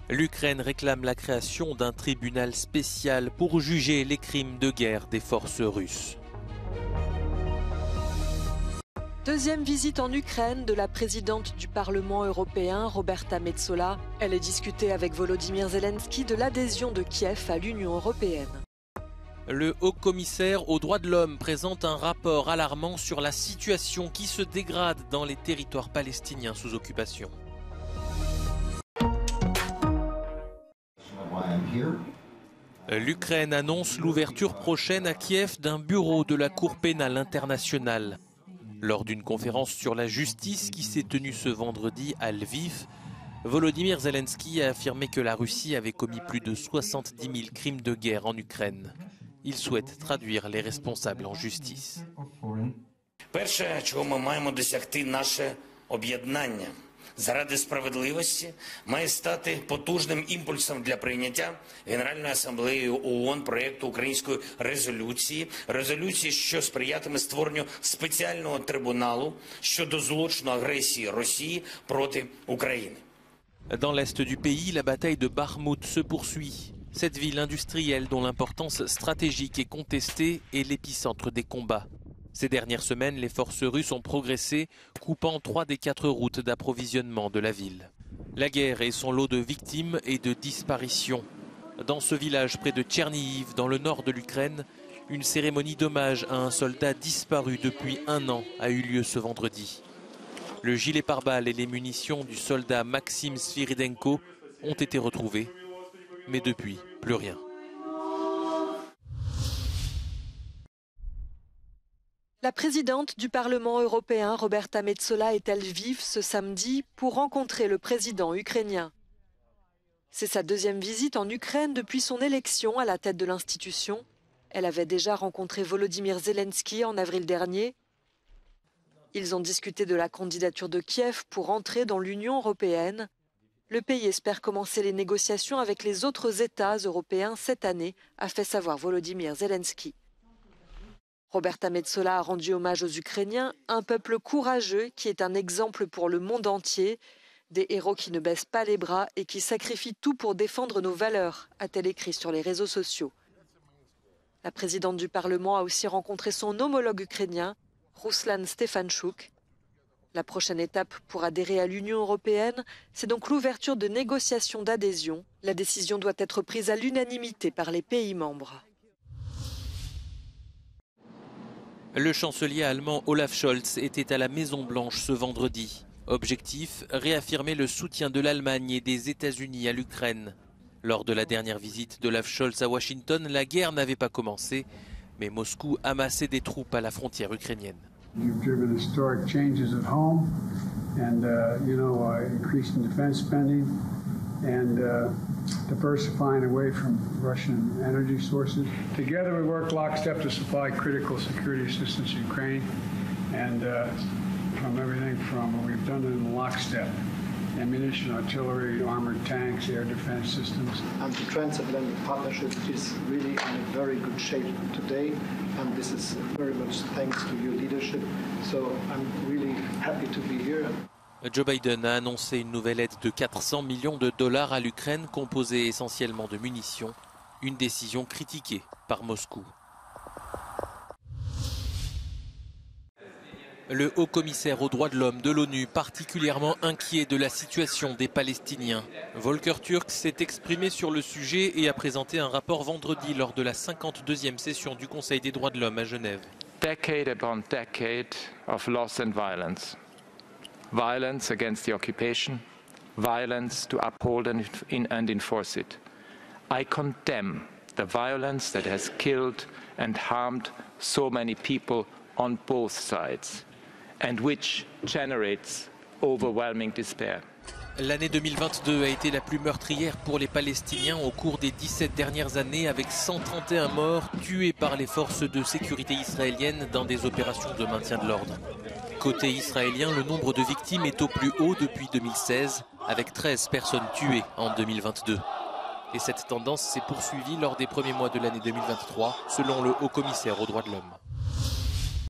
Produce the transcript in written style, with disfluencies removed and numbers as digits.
L'Ukraine réclame la création d'un tribunal spécial pour juger les crimes de guerre des forces russes. Deuxième visite en Ukraine de la présidente du Parlement européen, Roberta Metsola. Elle a discuté avec Volodymyr Zelensky de l'adhésion de Kiev à l'Union européenne. Le haut-commissaire aux droits de l'homme présente un rapport alarmant sur la situation qui se dégrade dans les territoires palestiniens sous occupation. L'Ukraine annonce l'ouverture prochaine à Kiev d'un bureau de la Cour pénale internationale. Lors d'une conférence sur la justice qui s'est tenue ce vendredi à Lviv, Volodymyr Zelensky a affirmé que la Russie avait commis plus de 70 000 crimes de guerre en Ukraine. Il souhaite traduire les responsables en justice. Перше, чого ми маємо досягти, наше об'єднання. Заради справедливості має стати потужним імпульсом для прийняття Генеральною асамблеєю ООН проєкту української резолюції, що сприятиме створенню спеціального трибуналу щодо злочину агресії Росії проти України. Dans l'est du pays, la bataille de Bakhmout se poursuit. Cette ville industrielle dont l'importance stratégique est contestée est l'épicentre des combats. Ces dernières semaines, les forces russes ont progressé, coupant 3 des 4 routes d'approvisionnement de la ville. La guerre est son lot de victimes et de disparitions. Dans ce village près de Tchernihiv, dans le nord de l'Ukraine, une cérémonie d'hommage à un soldat disparu depuis 1 an a eu lieu ce vendredi. Le gilet pare-balles et les munitions du soldat Maxim Sviridenko ont été retrouvés, mais depuis, plus rien. La présidente du Parlement européen, Roberta Metsola, est à Lviv ce samedi pour rencontrer le président ukrainien. C'est sa deuxième visite en Ukraine depuis son élection à la tête de l'institution. Elle avait déjà rencontré Volodymyr Zelensky en avril dernier. Ils ont discuté de la candidature de Kiev pour entrer dans l'Union européenne. Le pays espère commencer les négociations avec les autres États européens cette année, a fait savoir Volodymyr Zelensky. Roberta Metsola a rendu hommage aux Ukrainiens, un peuple courageux qui est un exemple pour le monde entier, des héros qui ne baissent pas les bras et qui sacrifient tout pour défendre nos valeurs, a-t-elle écrit sur les réseaux sociaux. La présidente du Parlement a aussi rencontré son homologue ukrainien, Ruslan Stefanchuk. La prochaine étape pour adhérer à l'Union européenne, c'est donc l'ouverture de négociations d'adhésion. La décision doit être prise à l'unanimité par les pays membres. Le chancelier allemand Olaf Scholz était à la Maison-Blanche ce vendredi. Objectif, réaffirmer le soutien de l'Allemagne et des États-Unis à l'Ukraine. Lors de la dernière visite d'Olaf Scholz à Washington, la guerre n'avait pas commencé, mais Moscou amassait des troupes à la frontière ukrainienne. You've driven historic changes at home and, increasing defense spending and diversifying away from Russian energy sources. Together we work lockstep to supply critical security assistance to Ukraine and from everything from, we've done it in lockstep, ammunition, artillery, armored tanks, air defense systems. And the transatlantic partnership is really in a very good shape today, and this is very much thanks to your leadership. So I'm really happy to be here. Joe Biden a annoncé une nouvelle aide de 400 millions de dollars à l'Ukraine, composée essentiellement de munitions, une décision critiquée par Moscou. Le haut-commissaire aux droits de l'homme de l'ONU, particulièrement inquiet de la situation des Palestiniens. Volker Türk s'est exprimé sur le sujet et a présenté un rapport vendredi lors de la 52e session du Conseil des droits de l'homme à Genève. Decade upon decade of loss and violence. Violence against the occupation, violence to uphold and enforce it. I condemn the violence that has killed and harmed so many people on both sides, and which generates overwhelming despair. L'année 2022 a été la plus meurtrière pour les Palestiniens au cours des 17 dernières années, avec 131 morts tués par les forces de sécurité israéliennes dans des opérations de maintien de l'ordre. Côté israélien, le nombre de victimes est au plus haut depuis 2016, avec 13 personnes tuées en 2022. Et cette tendance s'est poursuivie lors des premiers mois de l'année 2023, selon le haut-commissaire aux droits de l'homme.